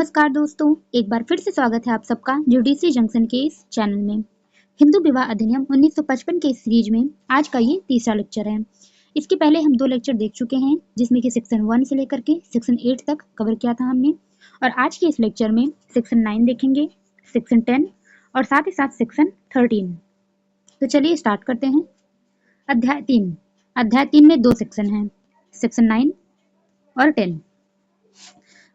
नमस्कार दोस्तों, एक बार फिर से स्वागत है आप सबका जुडिशरी जंक्शन के इस चैनल में। हिंदू विवाह अधिनियम 1955 के इस सीरीज में आज का ये तीसरा लेक्चर है। इसके पहले हम 2 लेक्चर देख चुके हैं, जिसमें कि सेक्शन 1 से लेकर के सेक्शन 8 तक कवर किया था हमने। और आज के इस लेक्चर में सेक्शन 9 देखेंगे, सेक्शन 10 और साथ ही साथ सेक्शन 13। तो चलिए स्टार्ट करते हैं। अध्याय 3 में 2 सेक्शन हैं, सेक्शन 9 और 10।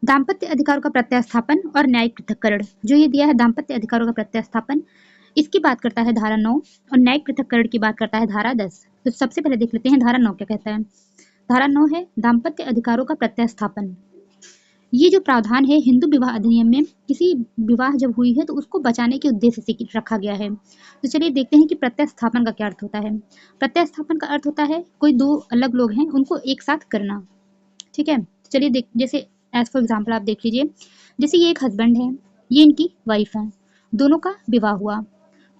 दाम्पत्य अधिकारों का प्रत्यास्थापन और न्यायिक पृथक्करण। जो ये दिया है दाम्पत्य अधिकारों का प्रत्यास्थापन, इसकी बात करता है धारा 9 और न्यायिक पृथक्करण की बात करता है धारा 10। तो सबसे पहले देख लेते हैं धारा 9 क्या कहता है। धारा 9 है दाम्पत्य अधिकारों का प्रत्यास्थापन। ये जो प्रावधान है हिंदू विवाह अधिनियम में, किसी विवाह जब हुई है तो उसको बचाने के उद्देश्य से रखा गया है। तो चलिए देखते हैं कि प्रत्यास्थापन का क्या अर्थ होता है। प्रत्यास्थापन का अर्थ होता है कोई 2 अलग लोग हैं उनको एक साथ करना। ठीक है, चलिए देख, जैसे एज फॉर एग्जाम्पल आप देख लीजिए, जैसे ये एक हस्बैंड है, ये इनकी वाइफ है, दोनों का विवाह हुआ,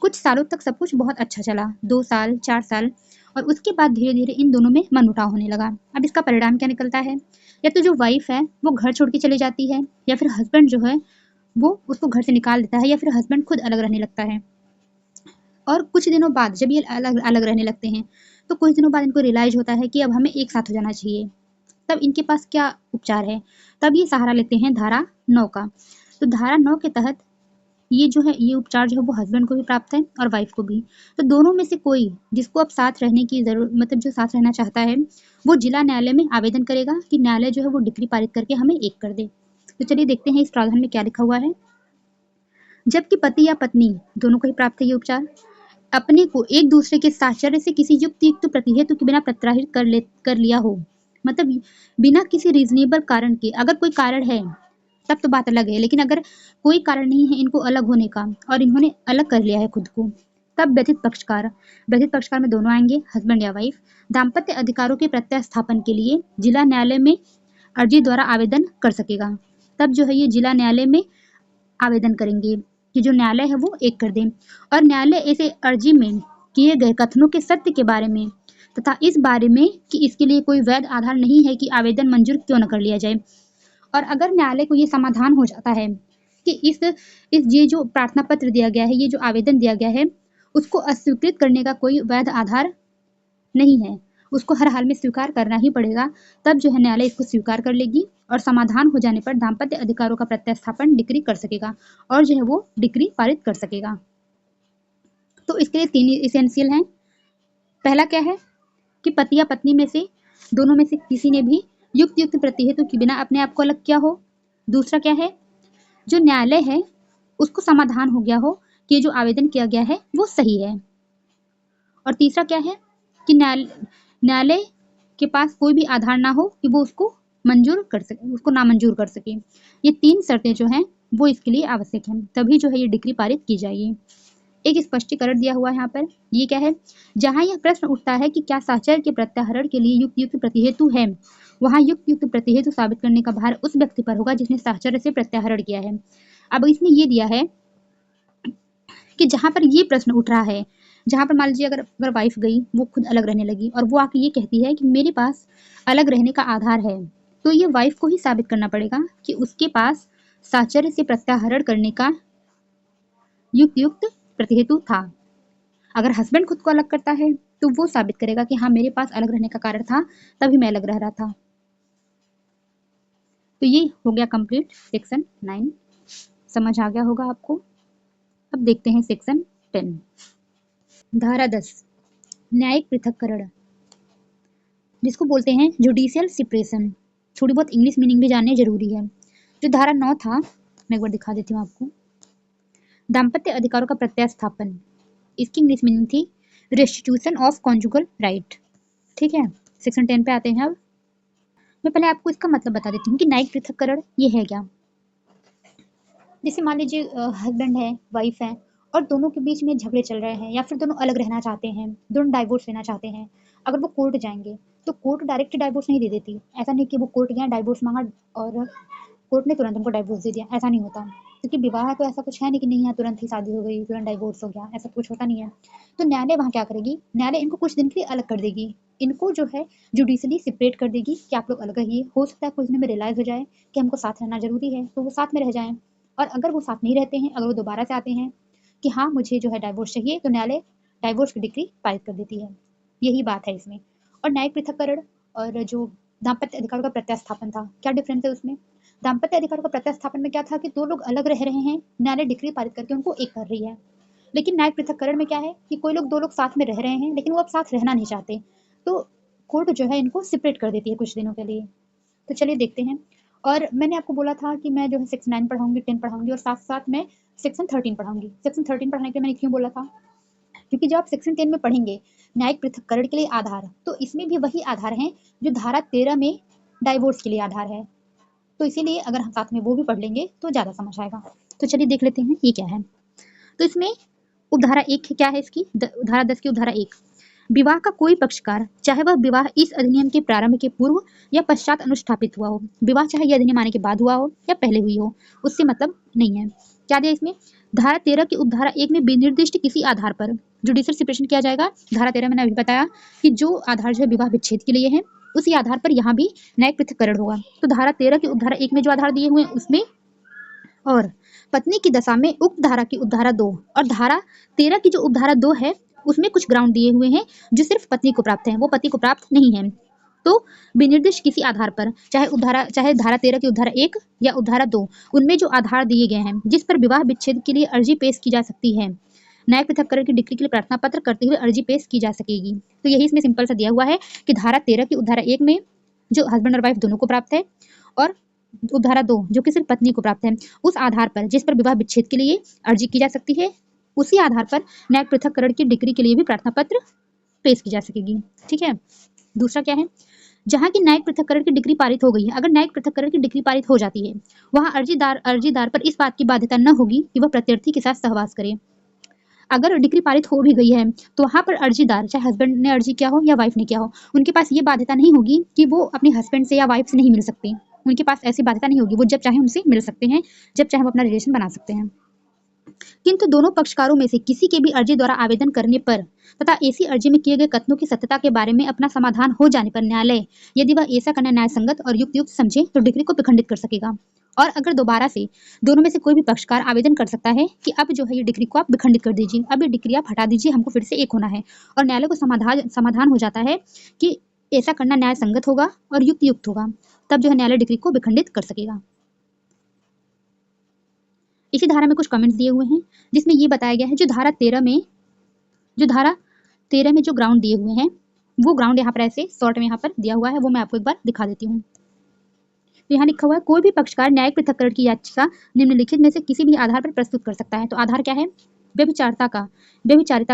कुछ सालों तक सब कुछ बहुत अच्छा चला, 2 साल 4 साल, और उसके बाद धीरे धीरे इन दोनों में मनमुटाव होने लगा। अब इसका परिणाम क्या निकलता है, या तो जो वाइफ है वो घर छोड़ के चली जाती है, या फिर हस्बैंड जो है वो उसको घर से निकाल देता है, या फिर हस्बैंड खुद अलग रहने लगता है। और कुछ दिनों बाद जब ये अलग अलग रहने लगते हैं तो कुछ दिनों बाद इनको रियलाइज होता है कि अब हमें एक साथ हो जाना चाहिए। तब इनके पास क्या उपचार है, तब ये सहारा लेते हैं धारा 9 का। तो धारा 9 के तहत ये जो है ये उपचार जो है वो हस्बैंड को भी प्राप्त है और वाइफ को भी। तो दोनों में से कोई जिसको अब साथ रहने की जरूरत, मतलब जो साथ रहना चाहता है, वो जिला न्यायालय में आवेदन करेगा कि न्यायालय जो है वो डिक्री पारित करके हमें एक कर दे। तो चलिए देखते हैं इस प्रावधान में क्या लिखा हुआ है। जबकि पति या पत्नी दोनों को ही प्राप्त है ये उपचार, अपने को एक दूसरे के साहचर्य से किसी युक्त प्रतिहेतु के बिना प्रत्याहित कर लिया हो, मतलब बिना किसी रीजनेबल कारण के, अगर कोई कारण है तब तो बात अलग है, लेकिन अगर कोई कारण नहीं है इनको अलग होने का और इन्होंने अलग कर लिया है खुद को, तब व्यथित पक्षकार में दोनों आएंगे, हस्बैंड या वाइफ, दाम्पत्य अधिकारों के प्रत्यास्थापन के लिए जिला न्यायालय में अर्जी द्वारा आवेदन कर सकेगा। तब जो है ये जिला न्यायालय में आवेदन करेंगे कि जो न्यायालय है वो एक कर दें, और न्यायालय ऐसे अर्जी में किए गए कथनों के सत्य के बारे में तथा इस बारे में कि इसके लिए कोई वैध आधार नहीं है कि आवेदन मंजूर क्यों न कर लिया जाए। और अगर न्यायालय को ये समाधान हो जाता है कि इस ये जो प्रार्थना पत्र दिया गया है, ये जो आवेदन दिया गया है, उसको अस्वीकृत करने का कोई वैध आधार नहीं है, उसको हर हाल में स्वीकार करना ही पड़ेगा, तब जो है न्यायालय इसको स्वीकार कर लेगी और समाधान हो जाने पर दाम्पत्य अधिकारों का प्रत्यास्थापन डिक्री कर सकेगा और जो है वो डिक्री पारित कर सकेगा। तो इसके लिए 3 इसेंशियल हैं। पहला क्या है कि पति या पत्नी में से दोनों में से किसी ने भी युक्त प्रतिहेतु के बिना अपने आप को अलग किया हो। दूसरा क्या है, जो न्यायालय है उसको समाधान हो गया हो कि जो आवेदन किया गया है वो सही है। और तीसरा क्या है कि न्यायालय के पास कोई भी आधार ना हो कि वो उसको मंजूर कर सके, उसको नामंजूर कर सके। ये 3 शर्तें जो हैं वो इसके लिए आवश्यक हैं, तभी जो है ये डिक्री पारित की जाएगी। एक स्पष्टीकरण दिया हुआ है यहाँ पर, ये क्या है, जहाँ यह प्रश्न उठता है कि क्या साहचर्य के प्रत्याहरण के लिए युक्त प्रतिहेतु है, वहाँ युक्त प्रतिहेतु साबित करने का भार उस व्यक्ति पर होगा जिसने साहचर्य से प्रत्याहरण किया है। अब इसमें ये दिया है कि जहाँ पर ये प्रश्न उठ रहा है, जहाँ पर मान लीजिए अगर वाइफ गई, वो खुद अलग रहने लगी और वो आके ये कहती है कि मेरे पास अलग रहने का आधार है, तो ये वाइफ को ही साबित करना पड़ेगा कि उसके पास साहचर्य से प्रत्याहरण करने का युक्त प्रतिहेतु था। अगर हस्बैंड खुद को अलग करता है तो वो साबित करेगा कि हाँ मेरे पास अलग रहने का कारण था, तभी मैं अलग रह रहा था। तो ये हो गया कंप्लीट सेक्शन 9, समझ आ गया होगा आपको। अब देखते हैं सेक्शन 10। धारा 10 न्यायिक पृथक्करण, जिसको बोलते हैं जुडिशियल सेपरेशन। थोड़ी बहुत इंग्लिश मीनिंग भी जाननी जरूरी है। जो धारा 9 था, मैं एक बार दिखा देती हूँ आपको। दाम्पत्य अधिकारों का प्रत्यास्थापन, इसकी इंग्लिश मीनिंग थी रेस्टिट्यूशन ऑफ कॉन्जुगल राइट। ठीक है, सेक्शन 10 पे आते हैं। अब मैं पहले आपको इसका मतलब बता देती हूँ कि न्यायिक पृथक्करण ये है क्या। जैसे मान लीजिए हस्बैंड है, वाइफ है, और दोनों के बीच में झगड़े चल रहे हैं, या फिर दोनों अलग रहना चाहते हैं, दोनों डाइवोर्स लेना चाहते हैं। अगर वो कोर्ट जाएंगे तो कोर्ट डायरेक्ट डाइवोर्स नहीं दे देती। ऐसा नहीं कि वो कोर्ट गया, डाइवोर्स मांगा और कोर्ट ने तुरंत उनको डाइवोर्स दे दिया, ऐसा नहीं होता। क्योंकि विवाह तो ऐसा कुछ है नहीं कि नहीं है तुरंत ही शादी हो गई, तुरंत डाइवोर्स हो गया, ऐसा कुछ होता नहीं है। तो न्यायालय वहाँ क्या करेगी, न्यायालय इनको कुछ दिन के लिए अलग कर देगी, इनको जो है जुडिशली सेपरेट कर देगी कि आप लोग अलग रहिए। हो सकता है कुछ दिन में रियलाइज़ हो जाए कि हमको साथ रहना ज़रूरी है, तो वो साथ में रह जाएँ। और अगर वो साथ नहीं रहते हैं, अगर वो दोबारा से आते हैं कि हाँ, मुझे जो है डाइवोर्स चाहिए, तो न्यायालय डाइवोर्स की डिक्री पारित कर देती है। यही बात है इसमें। और न्यायिक पृथक्करण और जो दाम्पत्य अधिकारों का प्रत्यास्थापन था, क्या डिफरेंस है उसमें? दाम्पत्य अधिकारों का प्रत्यास्थापन में क्या था कि 2 लोग अलग रह रहे हैं, न्यायालय डिक्री पारित करके उनको एक कर रही है। लेकिन न्यायिक पृथक्करण में क्या है कि कोई लोग 2 लोग साथ में रह रहे हैं, लेकिन वो अब साथ रहना नहीं चाहते। तो कोर्ट जो है इनको सेपरेट कर देती है कुछ दिनों के लिए। तो चलिए देखते हैं। और मैंने आपको बोला था कि मैं जो है सेक्शन 9 पढ़ाऊँगी, 10 पढ़ाऊँगी और साथ-साथ मैं सेक्शन 13 पढ़ाऊँगी। सेक्शन 13 पढ़ाने के लिए मैंने क्यों बोला था? क्योंकि जब आप सेक्शन 10 में पढ़ेंगे न्यायिक पृथक्करण के लिए आधार, तो इसमें भी वही आधार हैं जो धारा 13 में डाइवोर्स के लिए आधार है। तो इसीलिए अगर हम साथ में वो भी पढ़ लेंगे तो ज़्यादा समझ आएगा। तो चलिए देख लेते हैं ये क्या है। तो इसमें उपधारा 1 क्या है इसकी? धारा 10 की उपधारा 1, विवाह का कोई पक्षकार, चाहे वह विवाह इस अधिनियम के प्रारंभ के पूर्व या पश्चात अनुष्ठापित हुआ हो, विवाह चाहे यह अधिनियम आने के बाद हुआ हो या पहले हुई हो, उससे मतलब नहीं है। क्या दिया इसमें? धारा 13 की उपधारा 1 में विनिर्दिष्ट किसी आधार पर जुडिशियल सेपरेशन किया जाएगा। धारा 13 मैंने अभी बताया कि जो आधार जो है विवाह विच्छेद के लिए है, उसी आधार पर यहाँ भी न्यायिक पृथक्करण होगा। तो धारा 13 की उपधारा 1 में जो आधार दिए हुए हैं उसमें, और पत्नी की दशा में उक्त धारा की उपधारा 2 और धारा 13 की जो उपधारा 2 है उसमें कुछ ग्राउंड दिए हुए हैं जो सिर्फ पत्नी को प्राप्त हैं, वो पति को प्राप्त नहीं है। तो विनिर्दिष्ट किसी आधार पर, चाहे धारा 13 की उपधारा 1 या उपधारा 2, उनमें जो आधार दिए गए हैं जिस पर विवाह विच्छेद के लिए अर्जी पेश की जा सकती है, न्यायिक पृथक्करण की डिक्री के लिए प्रार्थना पत्र करते हुए अर्जी पेश की जा सकेगी। तो यही इसमें सिंपल सा दिया हुआ है कि धारा 13 की उपधारा 1 में जो हस्बैंड और वाइफ दोनों को प्राप्त है, और उपधारा 2 जो कि सिर्फ पत्नी को प्राप्त है, उस आधार पर जिस पर विवाह विच्छेद के लिए अर्जी की जा सकती है, उसी आधार पर न्यायिक पृथक्करण की डिक्री के लिए भी प्रार्थना पत्र पेश की जा सकेगी। ठीक है। दूसरा क्या है? जहाँ की न्यायिक पृथक्करण की डिक्री पारित हो गई है, अगर न्यायिक पृथक्करण की डिक्री पारित हो जाती है, वहाँ अर्जीदार पर इस बात की बाध्यता न होगी कि वह प्रत्यर्थी के साथ सहवास करे। अगर डिक्री पारित हो भी गई है तो वहाँ पर अर्जीदार, चाहे हस्बैंड ने अर्जी किया हो या वाइफ ने किया हो, उनके पास ये बाध्यता नहीं होगी कि वो अपने हस्बैंड से या वाइफ से नहीं मिल सकते। उनके पास ऐसी बाध्यता नहीं होगी, वो जब चाहे उनसे मिल सकते हैं, जब चाहे वो अपना रिलेशन बना सकते हैं। किंतु दोनों पक्षकारों में से किसी के भी अर्जी द्वारा आवेदन करने पर तथा ऐसी अर्जी में किए गए कथनों की सत्यता के बारे में अपना समाधान हो जाने पर न्यायालय, यदि वह ऐसा करना न्याय संगत और युक्त समझे, तो डिक्री को विखंडित कर सकेगा। और अगर दोबारा से दोनों में से कोई भी पक्षकार आवेदन कर सकता है कि अब जो है ये डिक्री को आप विखंडित कर दीजिए, अब ये डिक्री आप हटा दीजिए, हमको फिर से एक होना है, और न्यायालय को समाधान हो जाता है कि ऐसा करना न्याय संगत होगा और युक्त होगा, तब जो है न्यायालय डिक्री को विखंडित कर सकेगा। इसी धारा में कुछ कमेंट्स दिए हुए हैं जिसमें ये बताया गया है जो धारा 13 में जो ग्राउंड दिए हुए हैं, वो ग्राउंड यहाँ पर ऐसे शॉर्ट में यहाँ पर दिया हुआ है, वो मैं आपको एक बार दिखा देती हूँ। तो यहाँ लिखा हुआ है कोई भी पक्षकार न्यायिक पृथक्करण की याचिका निम्नलिखित में से किसी भी आधार पर प्रस्तुत कर सकता है। तो आधार क्या है? व्यभिचारिता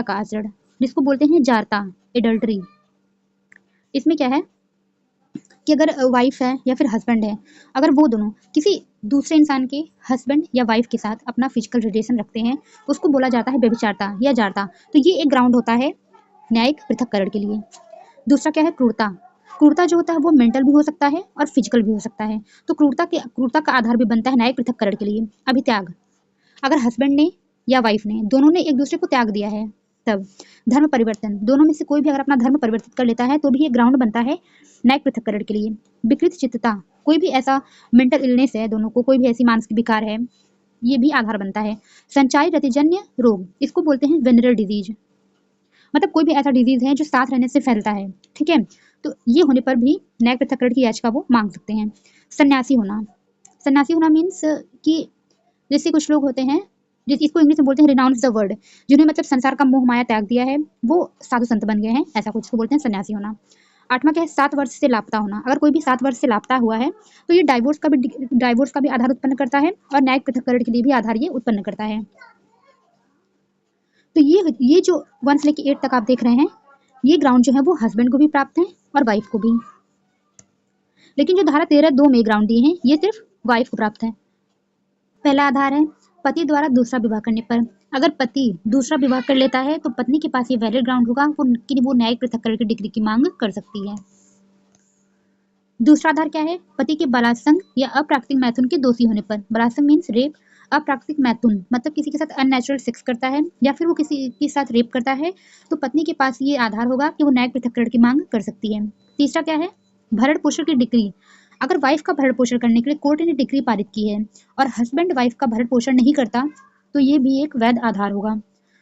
का आचरण, जिसको बोलते हैं जारता, एडल्ट्री। इसमें क्या है कि अगर वाइफ है या फिर हस्बैंड है, अगर वो दोनों किसी दूसरे इंसान के हस्बैंड या वाइफ के साथ अपना फिजिकल रिलेशन रखते हैं, उसको बोला जाता है व्यभिचारता या जारता। तो ये एक ग्राउंड होता है न्यायिक पृथक्करण के लिए। दूसरा क्या है? क्रूरता। क्रूरता जो होता है वो मेंटल भी हो सकता है और फिजिकल भी हो सकता है। तो क्रूरता का आधार भी बनता है न्यायिक पृथक्करण के लिए। अभित्याग, अगर हस्बैंड ने या वाइफ ने दोनों ने एक दूसरे को त्याग दिया है तब। धर्म परिवर्तन, दोनों में से कोई भी अगर अपना धर्म परिवर्तित कर लेता है तो भी ये ग्राउंड बनता है न्यायिक पृथक्करण के लिए। विकृत चित्तता, कोई भी ऐसा मेंटल इलनेस है, दोनों को कोई भी ऐसी मानसिक विकार है, ये भी आधार बनता है। संचारी रतिजन्य रोग, इसको बोलते हैं वेनरल डिजीज, मतलब कोई भी ऐसा डिजीज है जो साथ रहने से फैलता है। ठीक है, तो ये होने पर भी न्यायिक पृथक्करण की याचिका वो मांग सकते हैं। सन्यासी होना मीन्स कि जैसे कुछ लोग होते हैं इसको इंग्लिश में बोलते हैं रिनाउंस द वर्ल्ड, जिन्होंने मतलब संसार का मोह माया त्याग दिया है, वो साधु संत बन गए हैं, ऐसा कुछ को बोलते हैं सन्यासी होना। 8वां क्या है? 7 वर्ष से लापता होना, अगर कोई भी 7 वर्ष से लापता हुआ है तो ये डाइवोर्स का भी आधार उत्पन्न करता है और न्यायिक पृथक्करण के लिए भी आधार ये उत्पन्न करता है। तो ये जो 1 से लेकर 8 तक आप देख रहे हैं, ये ग्राउंड जो है वो हस्बैंड को भी प्राप्त है और वाइफ को भी। लेकिन जो धारा 13(2) में ग्राउंड दिए हैं ये सिर्फ वाइफ को प्राप्त है। पहला आधार है पति द्वारा दूसरा विवाह करने पर। अगर पति दूसरा विवाह कर लेता है तो पत्नी के पास ये वैलिड ग्राउंड होगा कि वो न्यायिक पृथक्करण की डिग्री की मांग कर सकती है। दूसरा आधार क्या है? पति के बलात्संग या अप्राकृतिक मैथुन के दोषी होने पर। बलात्संग मीन्स रेप, अप्राकृतिक मैथुन मतलब किसी के साथ अननेचुरल सेक्स करता है या फिर वो किसी के साथ रेप करता है तो पत्नी के पास ये आधार होगा कि वो न्यायिक पृथक्करण की मांग कर सकती है। तीसरा क्या है, भरण पोषण की डिग्री। अगर वाइफ का भरण पोषण करने के लिए कोर्ट ने डिग्री पारित की है और हस्बैंड वाइफ का भरण पोषण नहीं करता तो ये भी एक वैध आधार होगा।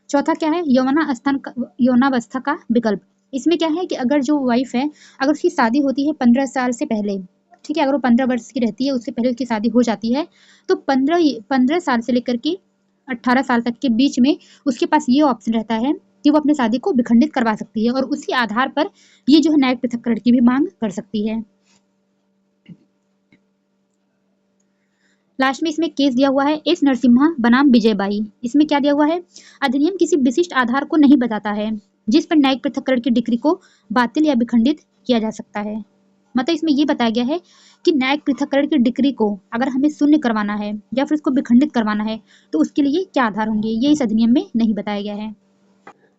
चौथा क्या है, यौनावस्था का विकल्प। इसमें क्या है कि अगर जो वाइफ है अगर उसकी शादी होती है 15 साल से पहले, ठीक है, अगर वो 15 वर्ष की रहती है उससे पहले उसकी शादी हो जाती है तो 15 साल से लेकर के 18 साल तक के बीच में उसके पास ये ऑप्शन रहता है कि वो अपनी शादी को विखंडित करवा सकती है और उसी आधार पर ये जो है न्यायिक पृथक्करण की भी मांग कर सकती है। लास्ट में इसमें केस दिया हुआ है एस नरसिम्हा बनाम विजयबाई। इसमें क्या दिया हुआ है, अधिनियम किसी विशिष्ट आधार को नहीं बताता है जिस पर न्यायिक पृथक्करण की डिग्री को बातिल या विखंडित किया जा सकता है। मतलब इसमें ये बताया गया है कि न्यायिक पृथक्करण की डिग्री को अगर हमें शून्य करवाना है या फिर उसको विखंडित करवाना है तो उसके लिए क्या आधार होंगे, ये इस अधिनियम में नहीं बताया गया है।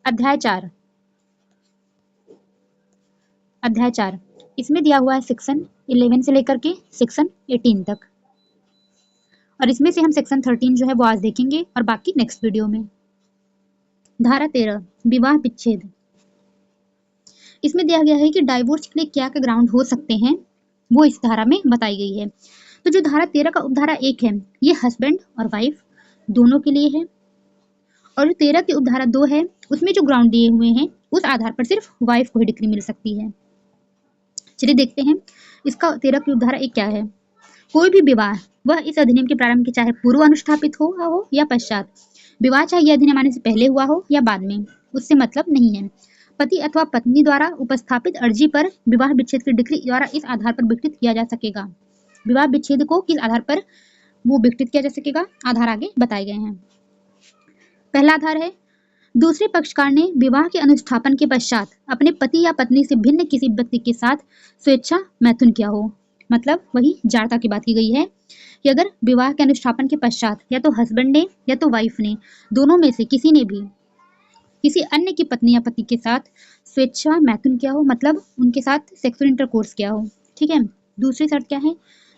अध्याय 4। अध्याय 4 इसमें दिया हुआ है सेक्शन 11 से लेकर के सेक्शन 18 तक और इसमें से हम सेक्शन 13 जो है वो आज देखेंगे और बाकी नेक्स्ट वीडियो में। धारा 13 विवाह विच्छेद। इसमें दिया गया है कि डाइवोर्स के लिए क्या क्या ग्राउंड हो सकते हैं वो इस धारा में बताई गई है। तो जो धारा 13 का उपधारा 1 है ये हस्बैंड और वाइफ दोनों के लिए है और जो 13 की उपधारा 2 है उसमें जो ग्राउंड दिए हुए हैं उस आधार पर सिर्फ वाइफ को ही डिग्री मिल सकती है। चलिए देखते हैं इसका 13 की उपधारा 1 क्या है। कोई भी विवाह वह इस अधिनियम के प्रारंभ के चाहे पूर्व अनुष्ठापित हो या पश्चात, विवाह चाहे यह अधिनियम आने से पहले हुआ हो या बाद में, उससे मतलब नहीं है। पति अथवा पत्नी द्वारा उपस्थापित अर्जी पर विवाह विच्छेद की डिग्री द्वारा इस आधार पर विकृत किया जा सकेगा। विवाह विच्छेद को किस आधार पर वो विकृत किया जा सकेगा, आधार आगे बताए गए हैं। पहला आधार है दूसरे पक्षकार ने विवाह के अनुष्ठापन के पश्चात अपने पति या पत्नी से भिन्न किसी व्यक्ति के साथ स्वेच्छा मैथुन किया हो। मतलब वही जाड़ता की बात की गई है कि अगर विवाह के अनुष्ठापन के पश्चात या तो हस्बैंड ने या तो वाइफ ने दोनों में से किसी ने भी किसी अन्य की पत्नी या पति के साथ स्वेच्छा मैथुन किया हो, मतलब उनके साथ सेक्सुअल इंटरकोर्स किया हो। ठीक है। दूसरी शर्त क्या है,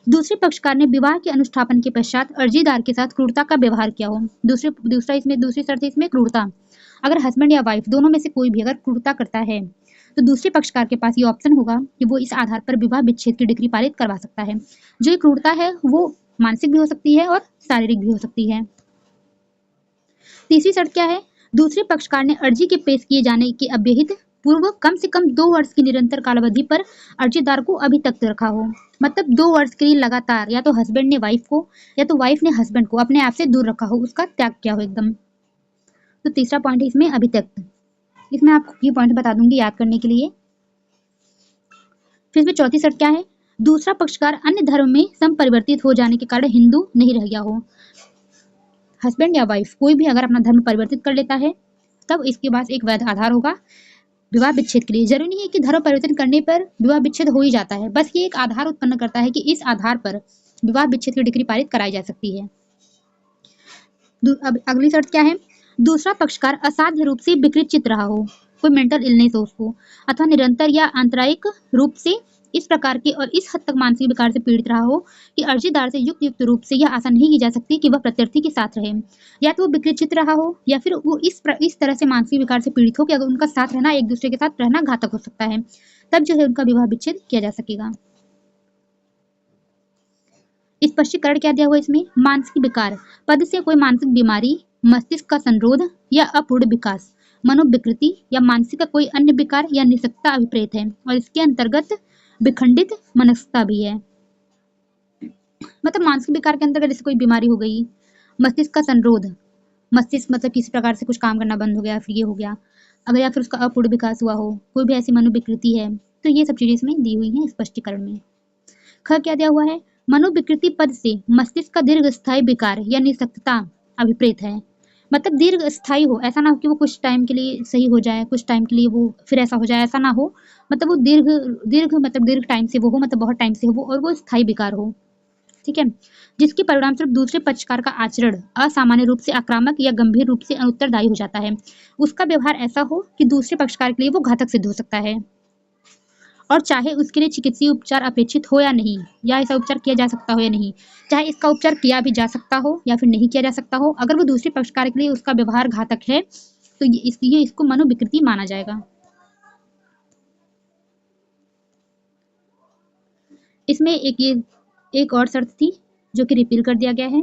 दूसरे पक्षकार ने विवाह के अनुष्ठापन के पश्चात अर्जीदार के साथ क्रूरता का व्यवहार किया हो। दूसरी शर्त इसमें क्रूरता। अगर हस्बैंड या वाइफ दोनों में से कोई भी अगर क्रूरता करता है तो दूसरे पक्षकार के पास ये ऑप्शन होगा कि वो इस आधार पर विवाह विच्छेद की डिग्री पारित करवा सकता है। जो ये क्रूरता है वो मानसिक भी हो सकती है और शारीरिक भी हो सकती है। तीसरी शर्त क्या है, दूसरे पक्षकार ने अर्जी के पेश किए जाने के अव्यहित पूर्व कम से कम 2 वर्ष की निरंतर कालावधि पर अर्जीदार को अभी तक रखा हो। मतलब 2 वर्ष के लिए लगातार या तो हस्बैंड ने वाइफ को या तो वाइफ ने हस्बैंड को अपने आप से दूर रखा हो, उसका त्याग किया हो एकदम। तो तीसरा पॉइंट है इसमें अभी तक। इसमें आपको ये पॉइंट बता दूंगी याद करने के लिए। फिर इसमें चौथी शर्त क्या है, दूसरा पक्षकार अन्य धर्म में संपरिवर्तित हो जाने के कारण हिंदू नहीं रह गया हो। हस्बैंड या वाइफ कोई भी अगर अपना धर्म परिवर्तित कर लेता है तब इसके पास एक वैध आधार होगा विवाह विच्छेद के लिए। जरूरी नहीं है कि धर्म परिवर्तन करने पर विवाह विच्छेद हो ही जाता है, बस ये एक आधार उत्पन्न करता है कि इस आधार पर विवाह विच्छेद की डिग्री पारित कराई जा सकती है। अब अगली शर्त क्या है, दूसरा पक्षकार असाध्य रूप से विकृत चित रहा हो, कोई मेंटल इलनेस हो उसको, अथवा निरंतर या आंतरायिक रूप से इस प्रकार के और इस हद तक मानसिक विकार से पीड़ित रहा हो कि अर्जीदार से युक्त रूप से यह आशा नहीं की जा सकती कि वह प्रत्यर्थी के साथ रहे। या तो वो विकृत चित रहा हो या फिर वो इस तरह से मानसिक विकार से पीड़ित हो कि अगर उनका साथ रहना, एक दूसरे के साथ रहना घातक हो सकता है, तब जो है उनका विवाह विच्छेद किया जा सकेगा। स्पष्टीकरण क्या दिया हुआ इसमें, मानसिक विकार पद से कोई मानसिक बीमारी, मस्तिष्क का संरोध या अपूर्ण विकास, मनोविकृति या मानसिक का कोई अन्य विकार या निःशक्तता अभिप्रेत है और इसके अंतर्गत विखंडित मनस्कता भी है। मतलब मानसिक विकार के अंतर्गत जैसे कोई बीमारी हो गई, मस्तिष्क का संरोध, मस्तिष्क मतलब किसी प्रकार से कुछ काम करना बंद हो गया, फिर ये हो गया, अगर या फिर उसका अपूर्ण विकास हुआ हो, कोई भी ऐसी मनोविकृति है, तो ये सब चीजें इसमें दी हुई हैं स्पष्टीकरण में। ख क्या दिया हुआ है, मनोविकृति पद से मस्तिष्क का दीर्घ स्थायी विकार या निःशक्तता अभिप्रेत है। मतलब दीर्घ स्थायी हो, ऐसा ना हो कि वो कुछ टाइम के लिए सही हो जाए, कुछ टाइम के लिए वो फिर ऐसा हो जाए, ऐसा ना हो। मतलब वो दीर्घ टाइम से वो हो, मतलब बहुत टाइम से हो वो, और वो स्थायी विकार हो। ठीक है। जिसके परिणाम स्वरूप दूसरे पक्षकार का आचरण असामान्य रूप से आक्रामक या गंभीर रूप से अनुत्तरदायी हो जाता है। उसका व्यवहार ऐसा हो कि दूसरे पक्षकार के लिए वो घातक सिद्ध हो सकता है। और चाहे उसके लिए चिकित्सीय उपचार अपेक्षित हो या नहीं, या ऐसा उपचार किया जा सकता हो या नहीं, चाहे इसका उपचार किया भी जा सकता हो या फिर नहीं किया जा सकता हो, अगर वो दूसरे पक्षकार के लिए उसका व्यवहार घातक है तो इसलिए इसको मनोविकृति माना जाएगा। इसमें एक और शर्त थी जो कि रिपील कर दिया गया है।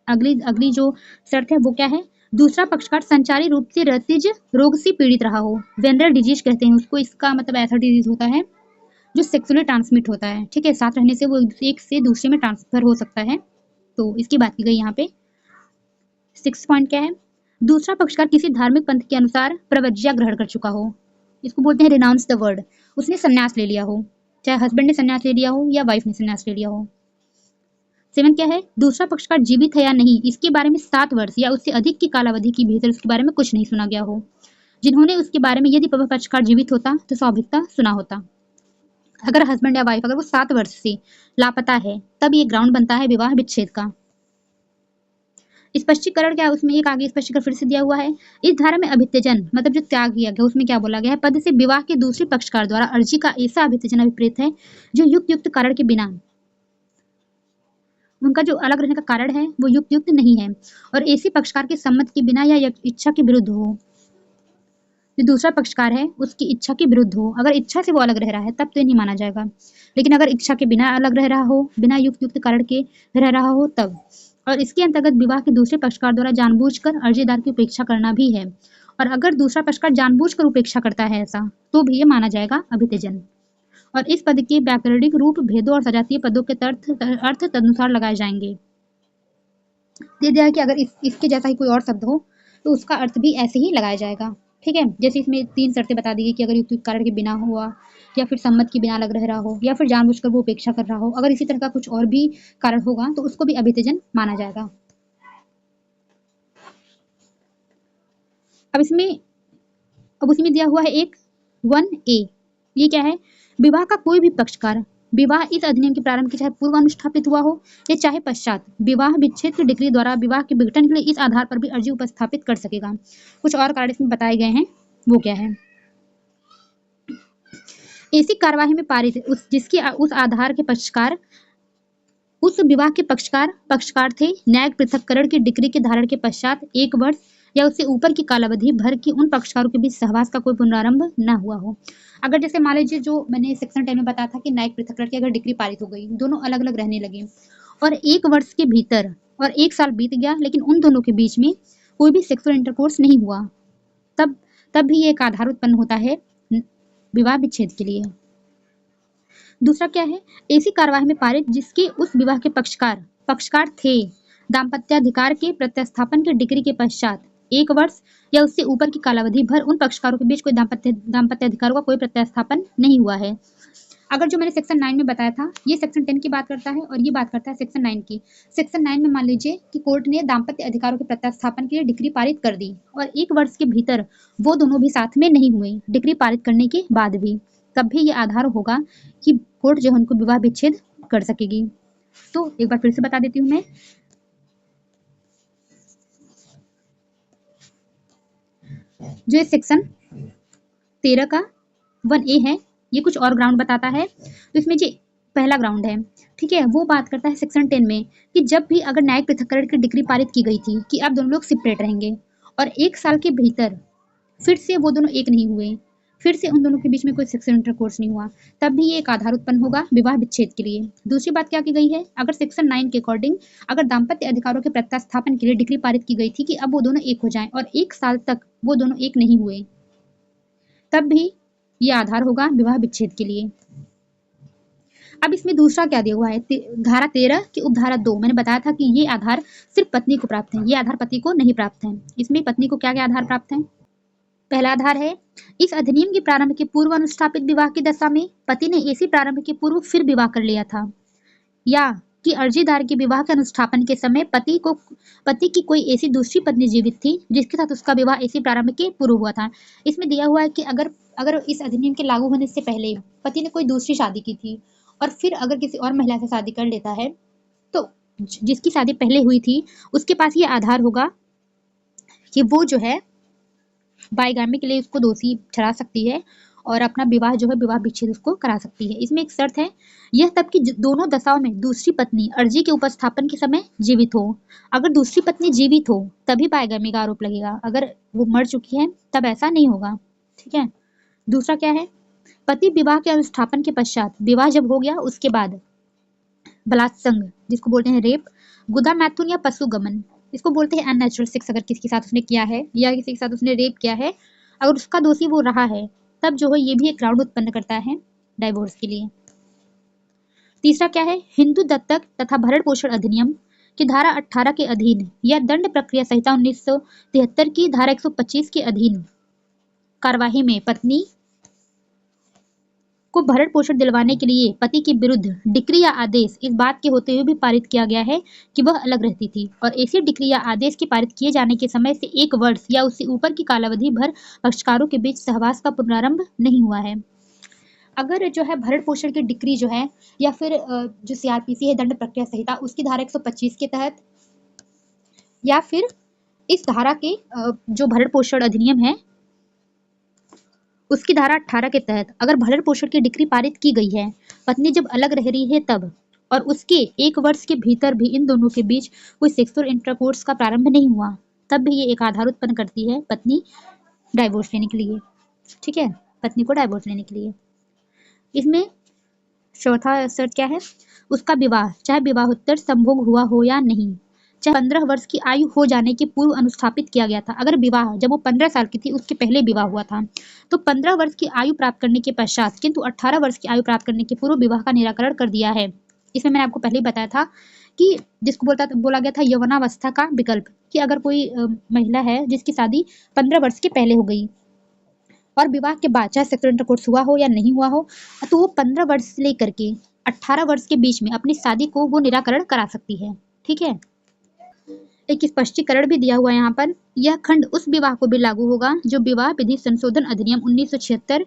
अगली जो शर्त है वो क्या है, दूसरा पक्षकार संचारी रूप से रतिज रोग से पीड़ित रहा हो। वेनरल डिजीज कहते हैं उसको, इसका मतलब ऐसा डिजीज होता है जो सेक्सुअली ट्रांसमिट होता है, ठीक है, साथ रहने से वो एक से दूसरे में ट्रांसफर हो सकता है, तो इसकी बात की गई यहाँ पे। 6 पॉइंट क्या है, दूसरा पक्षकार किसी धार्मिक पंथ के अनुसार प्रवज्ञा ग्रहण कर चुका हो, इसको बोलते हैं रिनाउंस द वर्ड, उसने संन्यास ले लिया हो, चाहे हस्बैंड ने संन्यास ले लिया हो या वाइफ ने संन्यास ले लिया हो। 7 क्या है, दूसरा पक्षकार जीवित है या नहीं इसके बारे में 7 वर्ष या उससे अधिक की कालावधि के भीतर उसके बारे में कुछ नहीं सुना गया हो, जिन्होंने उसके बारे में, यदि पक्षकार जीवित होता तो स्वाभाविकता सुना होता। अगर हस्बैंड या वाइफ अगर वो 7 वर्ष से लापता है तब ये ग्राउंड बनता है विवाह विच्छेद का। स्पष्टीकरण क्या है, उसमें एक आगे स्पष्टीकरण फिर से दिया हुआ है, इस धारा में अभित्यजन मतलब जो त्याग किया गया उसमें क्या बोला गया है, पद से विवाह के दूसरे पक्षकार द्वारा अर्जी का ऐसा अभित्यजन अभिप्रेत है जो युक्त कारण के बिना, उनका जो अलग रहने का कारण है वो युक्त नहीं है और ऐसे पक्षकार के सम्मत के बिना या इच्छा के विरुद्ध हो, जो दूसरा पक्षकार है उसकी इच्छा के विरुद्ध हो, अगर इच्छा से वो अलग रह रहा है तब तो नहीं माना जाएगा, लेकिन अगर इच्छा के बिना अलग रह रहा हो, बिना युक्त कारण के रह रहा हो तब। और इसके अंतर्गत विवाह के दूसरे पक्षकार द्वारा जानबूझकर अर्जीदार की उपेक्षा करना भी है, और अगर दूसरा पक्षकार जानबूझकर उपेक्षा करता है ऐसा तो भी ये माना जाएगा अभित्यजन। और इस पद के व्याकरणिक रूप भेदों और सजातीय पदों के अर्थ तदनुसार लगाए जाएंगे। दे दिया है कि अगर इसके जैसा ही कोई और शब्द हो तो उसका अर्थ भी ऐसे ही लगाया जाएगा, ठीक है। जैसे इसमें 3 शर्तें बता दी गई कि अगर युक्त कारण के बिना हुआ या फिर सम्मत के बिना अलग रह रहा हो या फिर जानबूझकर वो उपेक्षा कर रहा हो, अगर इसी तरह का कुछ और भी कारण होगा तो उसको भी अभित्यजन माना जाएगा। अब उसमें दिया हुआ है एक 1A, ये क्या है, विवाह का कोई भी पक्षकार विवाह इस अधिनियम के प्रारंभ के चाहे पूर्व अनुष्ठापित हुआ हो या चाहे पश्चात विवाह विच्छेद की डिग्री द्वारा विवाह के विघटन के लिए इस आधार पर भी अर्जी उपस्थापित कर सकेगा। कुछ और कारण इसमें बताए गए हैं, वो क्या है, ऐसी कार्यवाही में पारित उस आधार के पक्षकार उस विवाह के पक्षकार थे, न्यायिक पृथक्करण की डिग्री के धारण के पश्चात 1 वर्ष या उससे ऊपर की कालावधि भर की उन पक्षकारों के बीच सहवास का कोई पुनरारंभ न हुआ हो। अगर जैसे मान लीजिए जो मैंने सेक्शन 10 में बताया था कि न्यायिक पृथक्करण की अगर डिग्री पारित हो गई, दोनों अलग अलग रहने लगे और 1 वर्ष के भीतर और 1 साल बीत गया लेकिन उन दोनों के बीच में कोई भी सेक्सुअल इंटरकोर्स नहीं हुआ, तब भी एक आधार उत्पन्न होता है विवाह विच्छेद के लिए। दूसरा क्या है, ऐसी कार्यवाही में पारित जिसके उस विवाह के पक्षकार थे दाम्पत्याधिकार के प्रत्यस्थापन के डिग्री के पश्चात 1 वर्ष या उससे ऊपर की कालावधि भर उन पक्षकारों के बीच कोई दाम्पत्याधिकारों का कोई प्रत्यस्थापन नहीं हुआ है। अगर जो मैंने सेक्शन 9 में बताया था ये सेक्शन 10 की बात करता है और ये बात करता है सेक्शन 9 की। सेक्शन 9 में मान लीजिए कि कोर्ट ने दाम्पत्य अधिकारों के प्रत्यस्थापन के लिए डिग्री पारित कर दी और 1 वर्ष के भीतर वो दोनों भी साथ में नहीं हुए डिग्री पारित करने के बाद भी, तब भी ये आधार होगा कि कोर्ट जो है उनको विवाह विच्छेद कर सकेगी। तो एक बार फिर से बता देती हूँ मैं, जो सेक्शन 13 का 1A है ये कुछ और ग्राउंड बताता है, तो इसमें जो पहला ग्राउंड है, ठीक है, वो बात करता है सेक्शन 10 में कि जब भी अगर न्यायिक पृथक्करण की डिग्री पारित की गई थी कि अब दोनों लोग सेपरेट रहेंगे और 1 साल के भीतर फिर से वो दोनों एक नहीं हुए, फिर से उन दोनों के बीच में कोई सेक्सुअल इंटरकोर्स नहीं हुआ, तब भी ये एक आधार उत्पन्न होगा विवाह विच्छेद के लिए। दूसरी बात क्या की गई है, अगर सेक्शन 9 के अकॉर्डिंग अगर दाम्पत्य अधिकारों के प्रत्यास्थापन के लिए डिग्री पारित की गई थी कि अब वो दोनों एक हो जाएं और 1 साल तक वो दोनों एक नहीं हुए, तब भी ये आधार होगा विवाह विच्छेद के लिए। अब इसमें दूसरा क्या दिया हुआ है, धारा 13 की उपधारा 2, मैंने बताया था कि ये आधार सिर्फ पत्नी को प्राप्त है, ये आधार पति को नहीं प्राप्त है। इसमें पत्नी को क्या क्या आधार प्राप्त है, पहला आधार है इस अधिनियम के प्रारंभ के पूर्व अनुष्ठापित विवाह की दशा में पति ने ऐसी प्रारंभ के पूर्व फिर विवाह कर लिया था, या कि अर्जीदार के विवाह के अनुष्ठापन के समय पति की कोई ऐसी दूसरी पत्नी जीवित थी जिसके साथ उसका विवाह ऐसी प्रारंभ के पूर्व हुआ था। इसमें दिया हुआ है कि अगर इस अधिनियम के लागू होने से पहले पति ने कोई दूसरी शादी की थी और फिर अगर किसी और महिला से शादी कर लेता है तो जिसकी शादी पहले हुई थी उसके पास ये आधार होगा कि वो जो है बाईगामी के लिए उसको दोषी ठहरा सकती है और अपना विवाह जो है विवाह विच्छेद उसको करा सकती है। इसमें एक शर्त है, यह तब कि दोनों दशाओं में दूसरी पत्नी अर्जी के उपस्थापन के समय जीवित हो। अगर दूसरी पत्नी जीवित हो तभी पायगमी का आरोप लगेगा, अगर वो मर चुकी है तब ऐसा नहीं होगा। ठीक है। दूसरा क्या है, पति विवाह के अनुष्ठापन के पश्चात, विवाह जब हो गया उसके बाद बलात्संग जिसको बोलते हैं रेप, गुदा मैथुन या पशु गमन इसको बोलते हैं अननेचुरल सेक्स, अगर किसी के साथ उसने किया है या किसी के साथ उसने रेप किया है, अगर उसका दोषी वो रहा है तब जो है ये भी एक ग्राउंड उत्पन्न करता है डाइवोर्स के लिए। तीसरा क्या है, हिंदू दत्तक तथा भरण पोषण अधिनियम की धारा 18 के अधीन या दंड प्रक्रिया संहिता 1973 की धारा 125 के अधीन कार्यवाही में पत्नी को भरण पोषण दिलवाने के लिए पति के विरुद्ध डिक्री या आदेश इस बात के होते हुए भी पारित किया गया है कि वह अलग रहती थी, और ऐसी डिक्री या आदेश के पारित किए जाने के समय से 1 वर्ष या उससे ऊपर की कालावधि भर पक्षकारों के बीच सहवास का पुनरारंभ नहीं हुआ है। अगर जो है भरण पोषण की डिक्री जो है या फिर जो सीआरपीसी है दंड प्रक्रिया संहिता उसकी धारा 125 के तहत या फिर इस धारा के जो भरण पोषण अधिनियम है उसकी धारा 18 के तहत अगर भरण पोषण की डिक्री पारित की गई है, पत्नी जब अलग रह रही है तब, और उसके 1 वर्ष के भीतर भी इन दोनों के बीच कोई सेक्सुअल इंटरकोर्स का प्रारंभ नहीं हुआ, तब भी ये एक आधार उत्पन्न करती है पत्नी डाइवोर्स लेने के लिए। ठीक है, पत्नी को डाइवोर्स लेने के लिए। इसमें चौथा शर्त क्या है, उसका विवाह चाहे विवाहोत्तर संभोग हुआ हो या नहीं, चाहे 15 वर्ष की आयु हो जाने के पूर्व अनुस्थापित किया गया था। अगर विवाह जब वो 15 साल की थी उसके पहले विवाह हुआ था तो 15 वर्ष की आयु प्राप्त करने के पश्चात किंतु 18 वर्ष की आयु प्राप्त करने के पूर्व विवाह का निराकरण कर दिया है। इसमें मैंने आपको पहले ही बताया था कि जिसको बोला गया था यौवनावस्था का विकल्प, कि अगर कोई महिला है जिसकी शादी 15 वर्ष के पहले हो गई और विवाह के बाद चाहे सेक्सुअल इंटरकोर्स हुआ हो या नहीं हुआ हो तो वो 15 वर्ष से लेकर के 18 वर्ष के बीच में अपनी शादी को वो निराकरण करा सकती है। ठीक है, एक स्पष्टीकरण भी दिया हुआ है यहाँ पर, यह खंड उस विवाह को भी लागू होगा जो विवाह विधि संशोधन अधिनियम 1976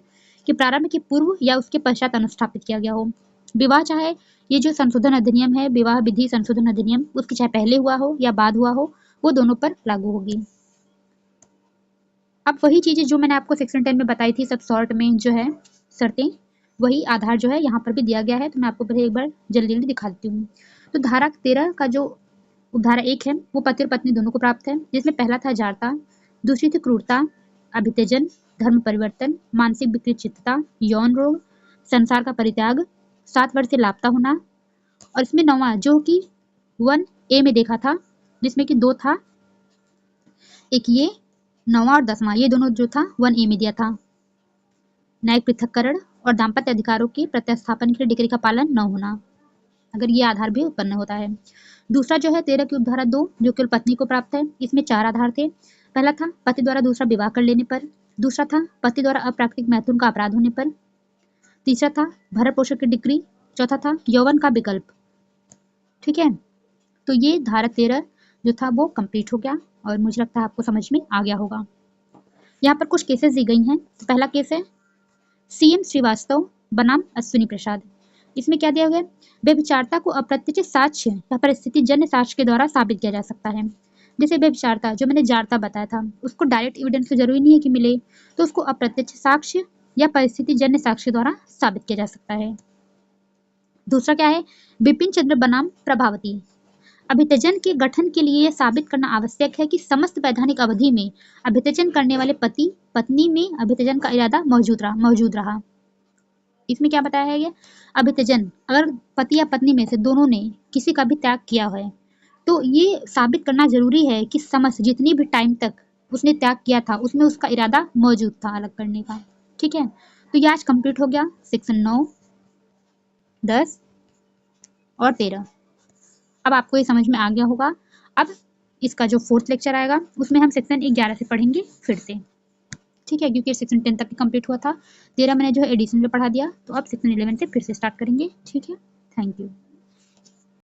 के प्रारंभ के पूर्व या उसके पश्चात अनुस्थापित किया गया हो। विवाह चाहे ये जो संशोधन अधिनियम है विवाह विधि संशोधन अधिनियम उसके चाहे पहले हुआ हो या बाद हुआ हो वो दोनों पर लागू होगी। अब वही चीजें जो मैंने आपको सेक्शन 10 में बताई थी सब शॉर्ट में जो है शर्तें, वही आधार जो है यहाँ पर भी दिया गया है, तो मैं आपको पहले एक बार जल्दी जल्दी दिखा देती हूँ। तो धारा 13 का जो उपधारा 1 है वो पति और पत्नी दोनों को प्राप्त है, जिसमें पहला था जारता, दूसरी थी क्रूरता, अभित्यजन, धर्म परिवर्तन, मानसिक विकृतचित्तता, यौन रोग, संसार का परित्याग, 7 वर्ष से लापता होना, और इसमें 9वां जो कि 1A में देखा था जिसमें कि 2 था, एक ये 9वां और 10वां ये दोनों जो था 1A में दिया था, न्यायिक पृथक्करण और दाम्पत्य अधिकारों के प्रत्यास्थापन के लिए डिग्री का पालन न होना, अगर ये आधार भी उत्पन्न होता है। दूसरा जो है 13 की उपधारा 2 जो केवल पत्नी को प्राप्त है, इसमें 4 आधार थे। पहला था पति द्वारा दूसरा विवाह कर लेने पर, दूसरा था पति द्वारा अप्राकृतिक मैथुन का अपराध होने पर, तीसरा था भरण पोषण की डिग्री, चौथा था यौवन का विकल्प। ठीक है, तो ये धारा 13 जो था वो कंप्लीट हो गया और मुझे लगता है आपको समझ में आ गया होगा। यहाँ पर कुछ केसेस दी गई हैं। तो पहला केस है CM श्रीवास्तव बनाम अश्विनी प्रसाद। इसमें क्या दिया गया, व्यभिचारता को अप्रत्यक्ष साक्ष्य या परिस्थिति जन्य साक्ष्य के द्वारा साबित किया जा सकता है। जैसे व्यभिचारता जो मैंने जारता बताया था उसको डायरेक्ट एविडेंस से जरूरी नहीं है कि मिले, तो उसको अप्रत्यक्ष साक्ष्य या परिस्थिति जन्य साक्ष्य द्वारा साबित किया जा सकता है। दूसरा क्या है, बिपिन चंद्र बनाम प्रभावती। अभित्यजन के गठन के लिए यह साबित करना आवश्यक है कि समस्त वैधानिक अवधि में अभित्यजन करने वाले पति पत्नी में अभित्यजन का इरादा मौजूद रहा। इसमें क्या बताया है, ये अभित्यजन अगर पति या पत्नी में से दोनों ने किसी का भी त्याग किया है तो ये साबित करना जरूरी है कि समस्त जितनी भी टाइम तक उसने त्याग किया था उसमें उसका इरादा मौजूद था अलग करने का। ठीक है, तो ये आज कंप्लीट हो गया सेक्शन 9, 10 और 13। अब आपको ये समझ में आ गया होगा। अब इसका जो 4th लेक्चर आएगा उसमें हम सेक्शन 11 से पढ़ेंगे फिर से। ठीक है, क्योंकि सेक्शन 10 तक कंप्लीट हुआ था, 13 मैंने जो है एडिशन में पढ़ा दिया, तो अब सेक्शन 11 से फिर से स्टार्ट करेंगे। ठीक है, थैंक यू।